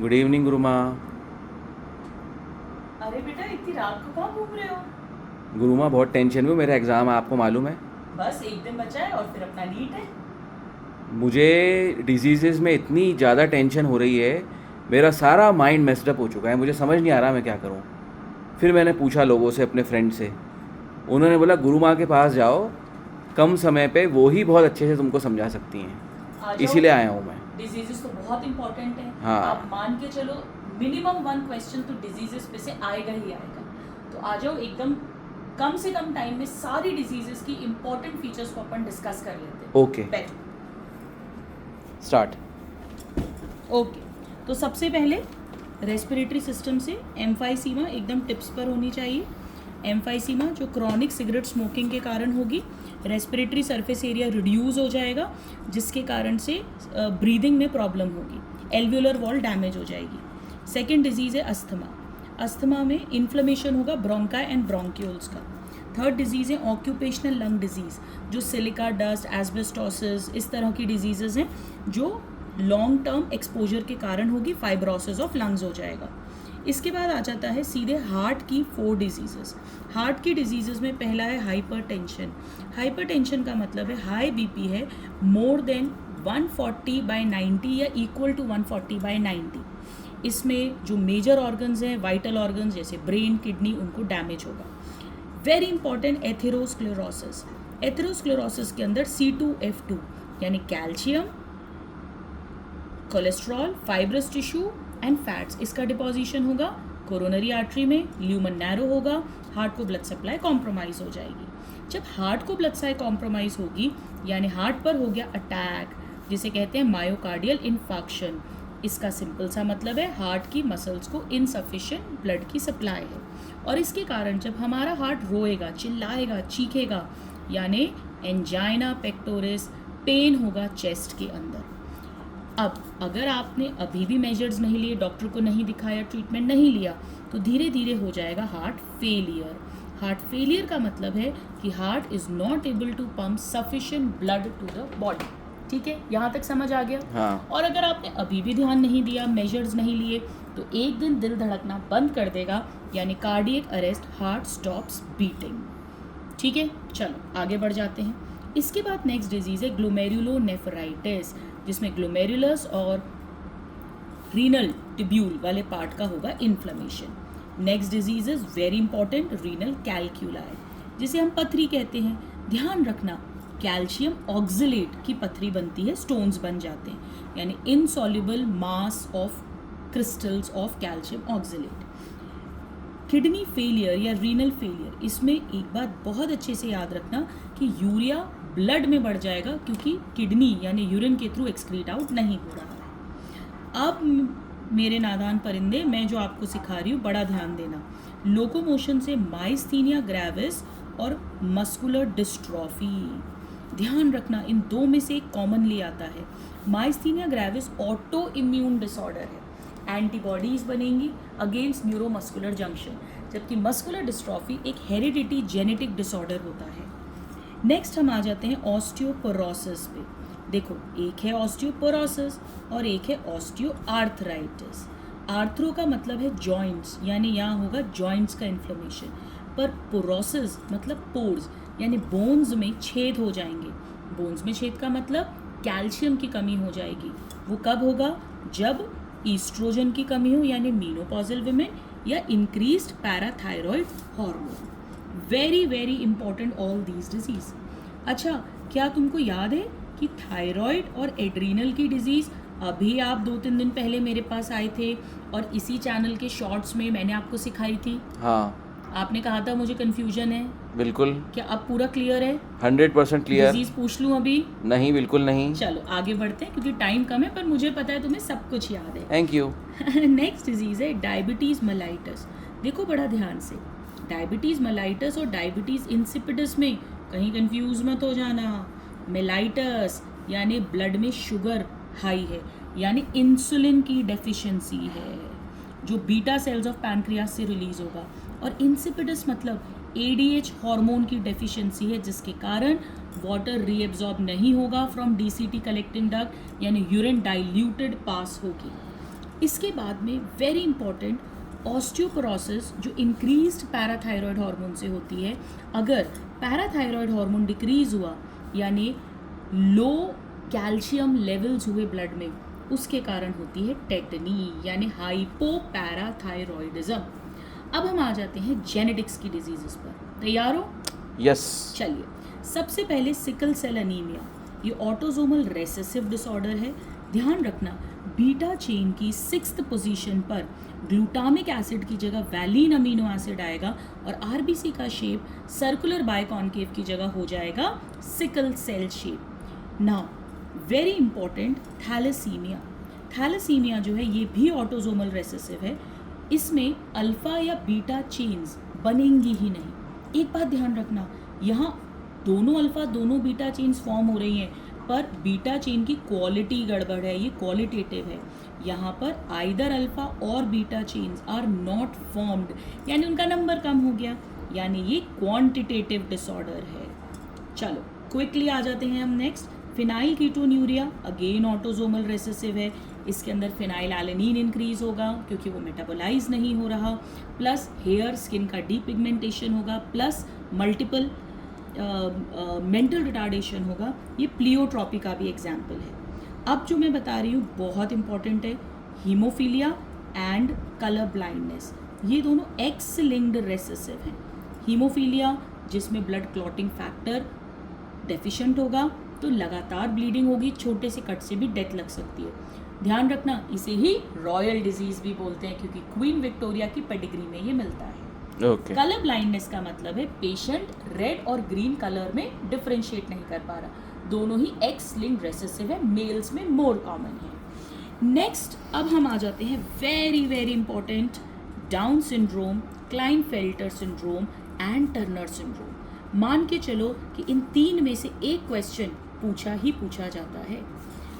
Good evening गुरुमा। अरे बेटा, इतनी रात को कहाँ घूम रहे हो? गुरुमा बहुत टेंशन में हूँ, मेरा एग्ज़ाम है, आपको मालूम है। बस एक दिन बचा है और फिर अपना नीट है। मुझे डिजीज़ेज़ में इतनी ज़्यादा टेंशन हो रही है, मेरा सारा माइंड मेस्ड अप हो चुका है, मुझे समझ नहीं आ रहा मैं क्या करूँ। फिर मैंने पूछा लोगों से, अपने फ्रेंड से, उन्होंने बोला गुरुमा के पास जाओ, कम समय पे वो ही बहुत अच्छे से तुमको समझा सकती हैं, आ जाओ। इसीलिए आया हूँ मैं। डिजीजेस तो बहुत इंपॉर्टेंट है। आप हाँ। मान के चलो, मिनिमम वन क्वेश्चन तो डिजीजेस पे से आएगा ही आएगा। तो आ जाओ, एकदम कम से कम टाइम में सारी डिजीजेस की इंपॉर्टेंट फीचर्स को अपन डिस्कस कर लेते हैं। ओके, बैठो। स्टार्ट। ओके, तो सबसे पहले रेस्पिरेटरी सिस्टम से एम्फाइसीमा एकदम टिप्स पर होनी चाहिए। एम्फाइसीमा जो क्रॉनिक सिगरेट स्मोकिंग के कारण होगी, रेस्पिरेटरी सरफेस एरिया रिड्यूस हो जाएगा, जिसके कारण से ब्रीदिंग में प्रॉब्लम होगी, एल्व्यूलर वॉल डैमेज हो जाएगी। सेकेंड डिजीज़ है अस्थमा। अस्थमा में इन्फ्लेमेशन होगा ब्रोंकाई एंड ब्रोंक्यूल्स का। थर्ड डिजीज़ है ऑक्यूपेशनल लंग डिजीज़, जो सिलिका डस्ट, एस्बेस्टोसिस, इस तरह की डिजीज़ेज़ हैं जो लॉन्ग टर्म एक्सपोजर के कारण होगी, फाइब्रोसिस ऑफ लंग्स हो जाएगा। इसके बाद आ जाता है सीधे हार्ट की 4 डिजीजेस। हार्ट की डिजीजेस में पहला है हाइपरटेंशन। हाइपरटेंशन का मतलब है हाई बीपी है, मोर देन 140/90 या इक्वल टू 140/90। इसमें जो मेजर ऑर्गन्स हैं, वाइटल ऑर्गन्स जैसे ब्रेन, किडनी, उनको डैमेज होगा। Very important atherosclerosis. एथेरोस्क्लेरोसिस के अंदर C2F2 यानी calcium, cholesterol, fibrous tissue and fats, इसका डिपोजिशन होगा कोरोनरी आर्टरी में, ल्यूमन नैरो होगा, हार्ट को ब्लड सप्लाई कॉम्प्रोमाइज़ हो जाएगी। जब हार्ट को ब्लड सप्लाई कॉम्प्रोमाइज़ होगी, यानी हार्ट पर हो गया अटैक, जिसे कहते हैं मायोकार्डियल इन्फार्क्शन। इसका सिंपल सा मतलब है हार्ट की मसल्स को इनसफिशिएंट ब्लड की सप्लाई है, और इसके कारण जब हमारा हार्ट रोएगा, चिल्लाएगा, चीखेगा, यानी एंजाइना पेक्टोरिस, पेन होगा चेस्ट के अंदर। अब अगर आपने अभी भी मेजर्स नहीं लिए, डॉक्टर को नहीं दिखाया, ट्रीटमेंट नहीं लिया, तो धीरे धीरे हो जाएगा हार्ट फेलियर। हार्ट फेलियर का मतलब है कि heart is not able to pump sufficient blood to the body. ठीक है, यहाँ तक समझ आ गया? हाँ। और अगर आपने अभी भी ध्यान नहीं दिया, मेजर्स नहीं लिए, तो एक दिन दिल धड़कना बंद कर देगा, यानी cardiac arrest, heart stops beating. ठीक है, चलो आगे बढ़ जाते हैं। इसके बाद नेक्स्ट डिजीज़ है ग्लोमेरुलोनेफ्राइटिस, जिसमें ग्लोमेरुलस और रीनल ट्यूब्यूल वाले पार्ट का होगा inflammation. Next disease is very important, renal calculi, जिसे हम पथरी कहते हैं। ध्यान रखना, कैल्शियम ऑक्सलेट की पथरी बनती है, स्टोन्स बन जाते हैं, यानी insoluble mass of crystals of calcium oxalate. Kidney failure या रीनल फेलियर, इसमें एक बात बहुत अच्छे से याद रखना कि यूरिया ब्लड में बढ़ जाएगा, क्योंकि किडनी यानी यूरिन के थ्रू एक्सक्रीट आउट नहीं हो रहा है। अब मेरे नादान परिंदे, मैं जो आपको सिखा रही हूँ बड़ा ध्यान देना। लोकोमोशन से माइस्थीनिया ग्रेविस और मस्कुलर डिस्ट्रॉफी, ध्यान रखना इन दो में से एक कॉमनली आता है। Myasthenia gravis autoimmune disorder है, एंटीबॉडीज बनेंगी अगेंस्ट न्यूरोमस्कुलर जंक्शन, जबकि मस्कुलर डिस्ट्रॉफी एक हेरिडिटी जेनेटिक डिसऑर्डर होता है। नेक्स्ट हम आ जाते हैं ऑस्टियोपोरोसिस पे। देखो, एक है ऑस्टियोपोरोसिस और एक है ऑस्टियोआर्थराइटिस। आर्थ्रो का मतलब है जॉइंट्स, यानी यहाँ होगा जॉइंट्स का इन्फ्लेमेशन, पर पोरोसिस मतलब पोर्स, यानी बोन्स में छेद हो जाएंगे। बोन्स में छेद का मतलब कैल्शियम की कमी हो जाएगी। वो कब होगा? जब ईस्ट्रोजन की कमी हो, यानी मीनोपॉजल विमेन, या increased parathyroid hormone. Very very important all these disease. अच्छा, क्या तुमको याद है कि थायराइड और एड्रीनल की डिजीज़ अभी आप 2-3 दिन पहले मेरे पास आए थे, और इसी चैनल के शॉर्ट्स में मैंने आपको सिखाई थी। हाँ, आपने कहा था मुझे कन्फ्यूजन है। बिल्कुल। क्या अब पूरा क्लियर है? 100% क्लियर। डिजीज़ पूछ लूँ अभी? नहीं, बिल्कुल नहीं। चलो आगे बढ़ते हैं, क्योंकि टाइम कम है, पर मुझे पता है तुम्हें सब कुछ याद है। Thank you. नेक्स्ट डिजीज़ है डायबिटीज़ मेलाइटस। देखो बड़ा ध्यान से, डायबिटीज़ मेलाइटस और डायबिटीज़ इंसिपिडस में कहीं कंफ्यूज मत हो जाना। मेलाइटस यानी ब्लड में शुगर हाई है, यानी इंसुलिन की डेफिशिएंसी है, जो बीटा सेल्स ऑफ पैनक्रियास से रिलीज होगा। और इंसिपिडस मतलब एडीएच हार्मोन की डेफिशिएंसी है, जिसके कारण वाटर रीएब्जॉर्ब नहीं होगा फ्रॉम डीसीटी कलेक्टिंग डक्ट, यानी यूरिन डाइल्यूटेड पास होगी। इसके बाद में वेरी इंपॉर्टेंट ऑस्टियोपोरोसिस जो इंक्रीज्ड पैराथायरॉयड हार्मोन से होती है। अगर पैराथायरॉयड हार्मोन डिक्रीज हुआ यानी लो कैल्शियम लेवल्स हुए ब्लड में, उसके कारण होती है टेटनी यानी हाइपोपैराथायरॉयडिज्म। अब हम आ जाते हैं जेनेटिक्स की डिजीजेस पर। तैयार हो? यस। चलिए, सबसे पहले सिकल सेल अनीमिया, ये ऑटोसोमल रेसेसिव डिसऑर्डर है। ध्यान रखना, बीटा चेन की 6th पोजीशन पर ग्लूटामिक एसिड की जगह वैलिन अमीनो एसिड आएगा और आरबीसी का शेप सर्कुलर बायकॉन्केव की जगह हो जाएगा sickle cell shape. Now very important, thalassemia. Thalassemia जो है ये भी ऑटोसोमल रेसेसिव है। इसमें अल्फा या बीटा चेन्स बनेंगी ही नहीं। एक बात ध्यान रखना, यहाँ दोनों अल्फा दोनों बीटा चेन्स फॉर्म हो रही हैं, पर बीटा चेन की क्वालिटी गड़बड़ है, ये क्वालिटेटिव है। यहाँ पर आइदर अल्फा और beta chains are not formed, यानी उनका नंबर कम हो गया, यानी ये क्वांटिटेटिव डिसऑर्डर है। चलो क्विकली आ जाते हैं हम next. Phenyl ketonuria again autosomal recessive है। इसके अंदर फिनाइल एलेनिन इंक्रीज होगा क्योंकि वो मेटाबोलाइज नहीं हो रहा, प्लस हेयर स्किन का डीपिगमेंटेशन होगा, प्लस मल्टीपल मेंटल रिटार्डेशन होगा। ये प्लियोट्रॉपी का भी एग्जाम्पल है। अब जो मैं बता रही हूँ बहुत इंपॉर्टेंट है, हीमोफीलिया एंड कलर ब्लाइंडनेस, ये दोनों एक्स लिंक्ड रेसेसिव हैं। हीमोफीलिया जिसमें ब्लड क्लॉटिंग फैक्टर डेफिशिएंट होगा तो लगातार ब्लीडिंग होगी, छोटे से कट से भी डेथ लग सकती है। ध्यान रखना, इसे ही रॉयल डिजीज भी बोलते हैं क्योंकि क्वीन विक्टोरिया की पेडिग्री में ये मिलता है। कलर ब्लाइंडनेस का मतलब है पेशेंट रेड और ग्रीन कलर में डिफरेंशिएट नहीं कर पा रहा। दोनों ही एक्स लिंक्ड रेसेसिव है, मेल्स में मोर कॉमन है। नेक्स्ट अब हम आ जाते हैं very very important, down syndrome, Klinefelter syndrome and Turner syndrome. मान के चलो कि इन तीन में से एक क्वेश्चन पूछा जाता है।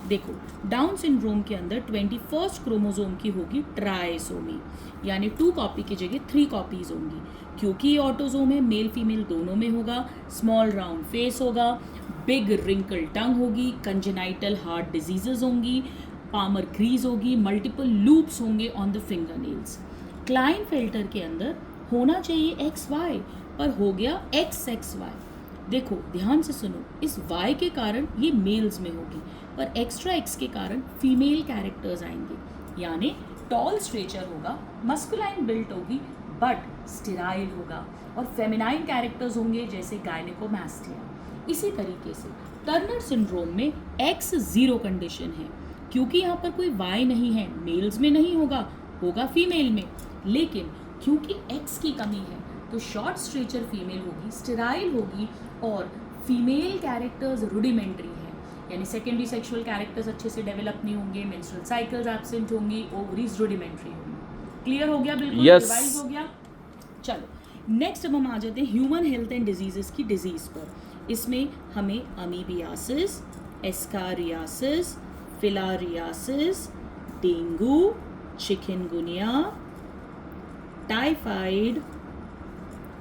देखो, डाउन सिंड्रोम के अंदर 21st क्रोमोसोम की होगी ट्राइसोमी, यानी 2 कॉपी की जगह 3 कॉपीज होंगी। क्योंकि ये ऑटोसोम है, मेल फीमेल दोनों में होगा। स्मॉल राउंड फेस होगा, बिग रिंकल टंग होगी, कंजेनाइटल हार्ट डिजीजेज होंगी, पामर क्रीज होगी, मल्टीपल लूप्स होंगे on the finger nails. Klinefelter के अंदर होना चाहिए XY, पर हो गया XXY। देखो ध्यान से सुनो, इस Y के कारण ये मेल्स में होगी, पर एक्स्ट्रा X के कारण फीमेल कैरेक्टर्स आएंगे, यानी टॉल स्ट्रेचर होगा, मस्कुलाइन बिल्ट होगी, बट स्टेराइल होगा, और फेमिनाइन कैरेक्टर्स होंगे जैसे गायनेकोमास्टिया। इसी तरीके से टर्नर सिंड्रोम में X0 कंडीशन है, क्योंकि यहाँ पर कोई Y नहीं है, मेल्स में नहीं होगा, होगा फीमेल में। लेकिन क्योंकि X की कमी है तो शॉर्ट स्ट्रेचर फीमेल होगी, स्टेराइल होगी, और फीमेल कैरेक्टर्स रूडिमेंट्री हैं, यानी सेकेंडरी सेक्सुअल कैरेक्टर्स अच्छे से डेवलप नहीं होंगे, मेंस्ट्रुअल साइकिल्स एब्सेंट होंगी, ओवरीज रूडिमेंट्री होंगी। क्लियर हो गया? बिल्कुल रिवाइज हो गया। चलो नेक्स्ट अब हम आ जाते हैं ह्यूमन हेल्थ एंड डिजीजेस की डिजीज पर। इसमें हमें amoebiasis, ascariasis, filariasis, dengue, chikungunya, typhoid,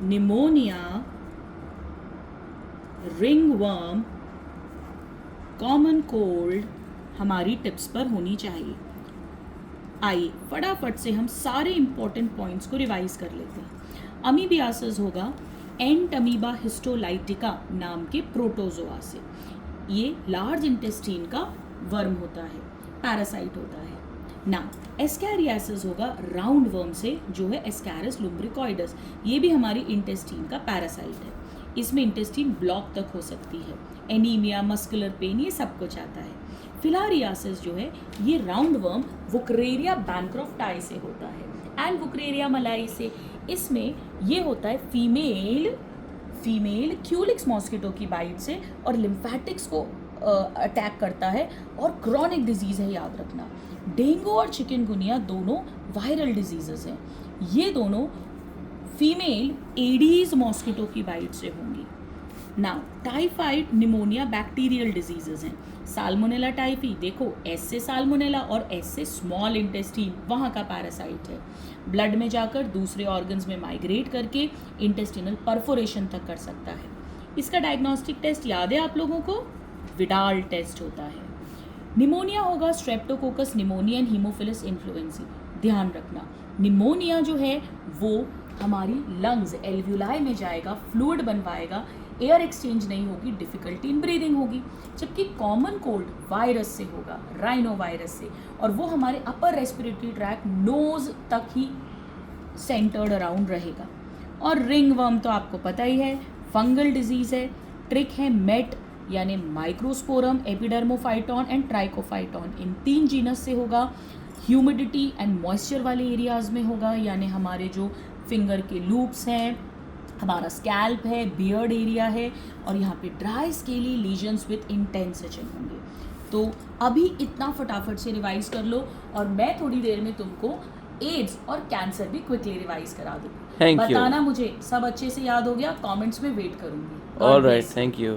pneumonia, ringworm, common cold हमारी टिप्स पर होनी चाहिए। आइए फटाफट से हम सारे इंपॉर्टेंट पॉइंट्स को रिवाइज कर लेते हैं। अमीबियासिस होगा एंटमीबा हिस्टोलाइटिका नाम के प्रोटोजोआ से। ये लार्ज इंटेस्टीन का वर्म होता है, पैरासाइट होता है ना। एस्कैरियासिस होगा राउंड वर्म से, जो है एस्कैरिस लुम्ब्रिकॉइडस। ये भी हमारी इंटेस्टीन का पैरासाइट है। इसमें इंटेस्टीन ब्लॉक तक हो सकती है, एनीमिया, मस्कुलर पेन, ये सब कुछ आता है। फिलारियासिस जो है ये राउंड वर्म वुकरेरिया बैनक्रॉफ्टाई से होता है एंड वुकरेरिया मलाई से। इसमें ये होता है फीमेल क्यूलिक्स मॉस्किटो की बाइट से, और लिम्फेटिक्स को अटैक करता है, और क्रॉनिक डिजीज है, याद रखना। डेंगू और चिकनगुनिया दोनों वायरल डिजीजेस हैं। ये दोनों फीमेल एडीज मॉस्किटो की बाइट से होंगी। Now typhoid, pneumonia bacterial diseases हैं। साल्मोनेला टाइफी, देखो एस से साल्मोनेला और एस से स्मॉल इंटेस्टीन, वहाँ का पैरासाइट है। ब्लड में जाकर दूसरे ऑर्गन्स में माइग्रेट करके इंटेस्टिनल परफोरेशन तक कर सकता है। इसका डायग्नोस्टिक टेस्ट याद है आप लोगों को? विडाल टेस्ट होता है। निमोनिया होगा Streptococcus pneumonia and Haemophilus influenza. ध्यान रखना, निमोनिया जो है वो हमारी लंग्स एल्व्यूलाई में जाएगा, फ्लूइड बनवाएगा, एयर एक्सचेंज नहीं होगी, डिफिकल्टी इन ब्रीदिंग होगी। जबकि कॉमन कोल्ड वायरस से होगा, राइनो वायरस से, और वो हमारे अपर रेस्पिरेटरी ट्रैक नोज तक ही सेंटर्ड अराउंड रहेगा। और रिंग वर्म तो आपको पता ही है, फंगल डिजीज है। ट्रिक है मेट यानी microsporum, Epidermophyton and Trichophyton, in 3 genus से होगा। ह्यूमिडिटी एंड मॉइस्चर वाले एरियाज में होगा, यानी हमारे जो फिंगर के लूप्स हैं, हमारा स्कैल्प है, बियर्ड एरिया है, और यहाँ पे dry scaly lesions with intense etching होंगे। तो अभी इतना फटाफट से रिवाइज कर लो, और मैं थोड़ी देर में तुमको एड्स और कैंसर भी क्विकली रिवाइज करा दूँगी। Thank you. बताना मुझे सब अच्छे से याद हो गया, कमेंट्स में वेट करूँगी। All right, thank you.